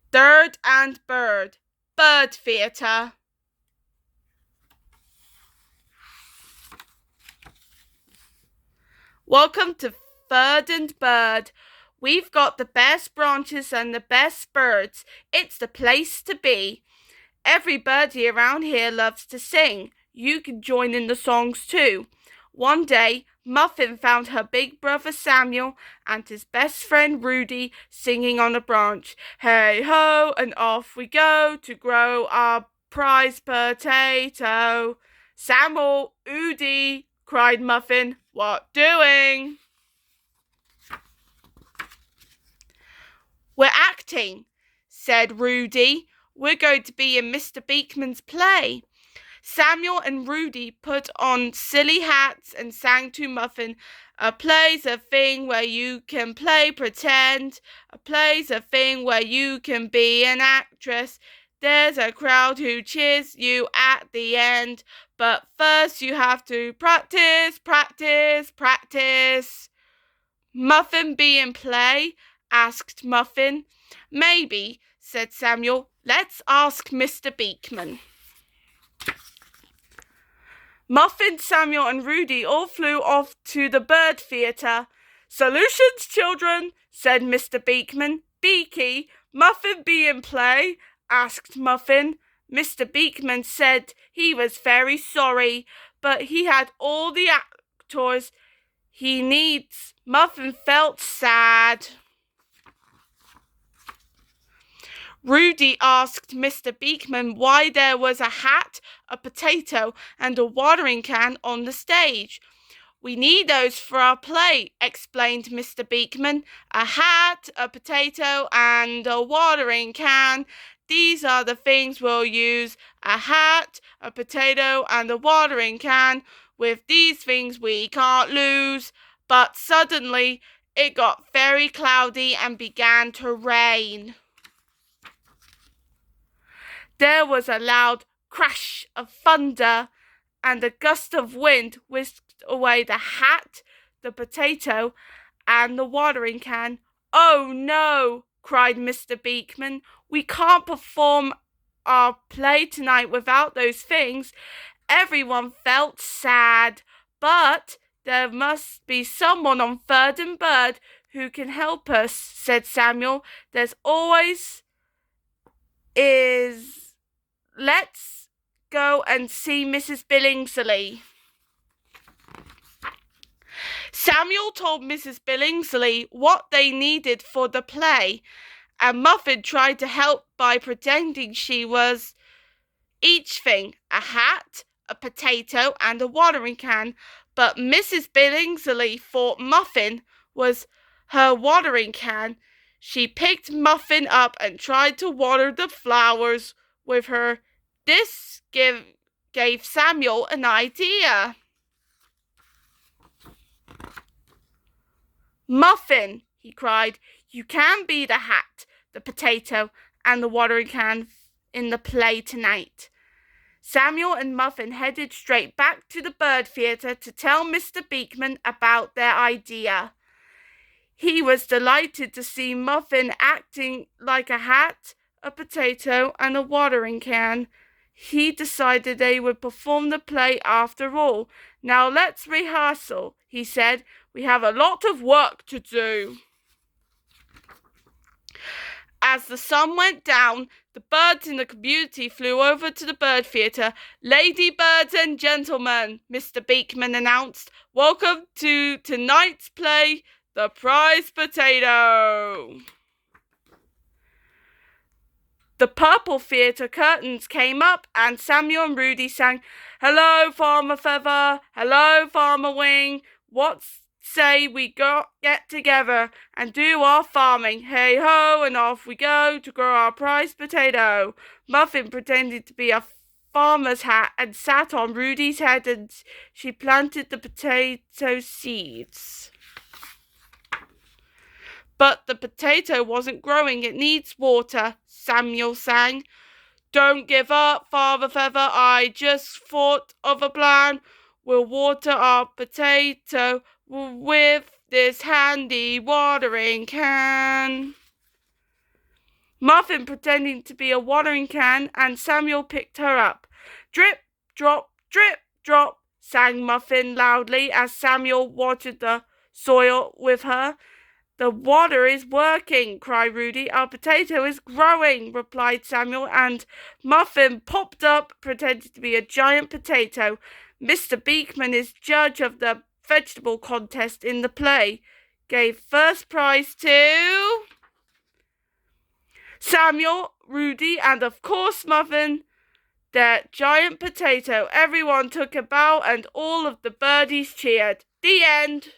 Third and Bird, Bird Theatre. Welcome to Third and Bird. We've got the best branches and the best birds. It's the place to be. Every birdie around here loves to sing. You can join in the songs too. One day, Muffin found her big brother Samuel and his best friend Rudy singing on a branch. Hey ho, and off we go to grow our prize potato. Samuel, Rudy, cried Muffin. What doing? We're acting, said Rudy. We're going to be in Mr. Beekman's play. Samuel and Rudy put on silly hats and sang to Muffin. A play's a thing where you can play pretend. A play's a thing where you can be an actress. There's a crowd who cheers you at the end. But first you have to practice, practice, practice. Muffin be in play? Asked Muffin. Maybe, said Samuel. Let's ask Mr. Beekman. Muffin, Samuel, and Rudy all flew off to the bird theatre. Solutions, children, said Mr. Beekman. Beaky, Muffin be in play? Asked Muffin. Mr. Beekman said he was very sorry, but he had all the actors he needs. Muffin felt sad. Rudy asked Mr. Beekman why there was a hat, a potato, and a watering can on the stage. We need those for our play, explained Mr. Beekman. A hat, a potato, and a watering can. These are the things we'll use. A hat, a potato, and a watering can. With these things we can't lose. But suddenly it got very cloudy and began to rain. There was a loud crash of thunder, and a gust of wind whisked away the hat, the potato, and the watering can. Oh no, cried Mr. Beekman. We can't perform our play tonight without those things. Everyone felt sad, but there must be someone on Third and Bird who can help us, said Samuel. There's always is. Let's go and see Mrs. Billingsley. Samuel told Mrs. Billingsley what they needed for the play, and Muffin tried to help by pretending she was each thing, a hat, a potato, and a watering can, but Mrs. Billingsley thought Muffin was her watering can. She picked Muffin up and tried to water the flowers with her. This gave Samuel an idea. Muffin, he cried, you can be the hat, the potato, and the watering can in the play tonight. Samuel and Muffin headed straight back to the bird theatre to tell Mr. Beekman about their idea. He was delighted to see Muffin acting like a hat, a potato, and a watering can. He decided they would perform the play after all. Now let's rehearsal, he said. We have a lot of work to do. As the sun went down, the birds in the community flew over to the bird theatre. Lady birds and gentlemen, Mr. Beekman announced, welcome to tonight's play, The Prize Potato. The purple theatre curtains came up and Samuel and Rudy sang, Hello, Farmer Feather, hello, Farmer Wing, what say we get together and do our farming? Hey ho, and off we go to grow our prize potato. Muffin pretended to be a farmer's hat and sat on Rudy's head, and she planted the potato seeds. But the potato wasn't growing, it needs water, Samuel sang. Don't give up, Father Feather, I just thought of a plan. We'll water our potato with this handy watering can. Muffin pretending to be a watering can, and Samuel picked her up. Drip, drop, sang Muffin loudly as Samuel watered the soil with her. The water is working, cried Rudy. Our potato is growing, replied Samuel, and Muffin popped up, pretending to be a giant potato. Mr. Beekman is judge of the vegetable contest in the play. Gave first prize to Samuel, Rudy, and of course Muffin, their giant potato. Everyone took a bow and all of the birdies cheered. The end.